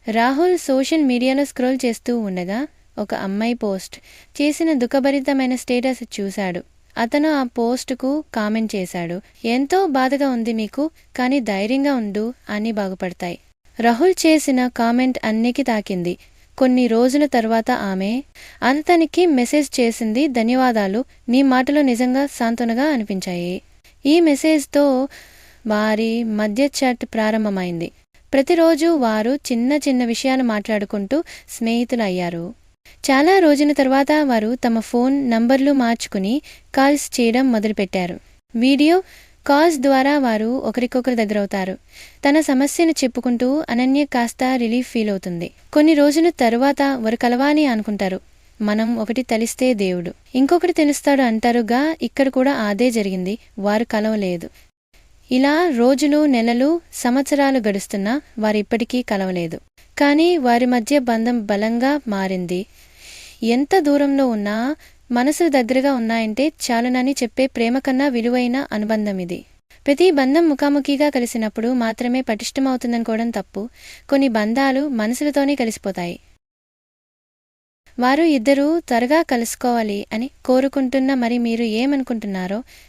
Rahul social మీడియాలో scroll చేస్తూ ఉండగా ఒక అమ్మాయి పోస్ట్ చేసిన దుఃఖభరితమైన స్టేటస్ చూశాడు. అతను ఆ పోస్టుకు కామెంట్ చేశాడు. ఎంతో బాధగా ఉంది మీకు, కానీ ధైర్యంగా ఉండు, అన్నీ బాగుపడతాయి. రాహుల్ చేసిన కామెంట్ అన్నికి తాకింది. కొన్ని రోజుల తర్వాత ఆమె అతనికి మెసేజ్ చేసింది. ధన్యవాదాలు, నీ మాటలు నిజంగా సాంత్వనగా అనిపించాయి. ఈ మెసేజ్తో వారి మధ్య చాట్ ప్రారంభమైంది. ప్రతిరోజు వారు చిన్న చిన్న విషయాలు మాట్లాడుకుంటూ స్నేహితులు అయ్యారు. చాలా రోజుల తర్వాత వారు తమ ఫోన్ నంబర్లు మార్చుకుని కాల్స్ చేయడం మొదలుపెట్టారు. వీడియో కాల్స్ ద్వారా వారు ఒకరికొకరు దగ్గరవుతారు. తన సమస్యను చెప్పుకుంటూ అనన్య కాస్త రిలీఫ్ ఫీల్ అవుతుంది. కొన్ని రోజుల తరువాత వారు కలవాలి అనుకుంటారు. మనం ఒకటి తలిస్తే దేవుడు ఇంకొకటి తెలుస్తాడు అంటారుగా, ఇక్కడ కూడా అదే జరిగింది. వారు కలవలేదు. ఇలా రోజులు, నెలలు, సంవత్సరాలు గడుస్తున్నా వారిప్పటికీ కలవలేదు. కానీ వారి మధ్య బంధం బలంగా మారింది. ఎంత దూరంలో ఉన్నా మనసులు దగ్గరగా ఉన్నాయంటే చాలునని చెప్పే ప్రేమ కన్నా విలువైన అనుబంధం ఇది. ప్రతి బంధం ముఖాముఖిగా కలిసినప్పుడు మాత్రమే పటిష్టమవుతుందనుకోవడం తప్పు. కొన్ని బంధాలు మనసులతోనే కలిసిపోతాయి. వారు ఇద్దరూ త్వరగా కలుసుకోవాలి అని కోరుకుంటున్న మరి మీరు ఏమనుకుంటున్నారో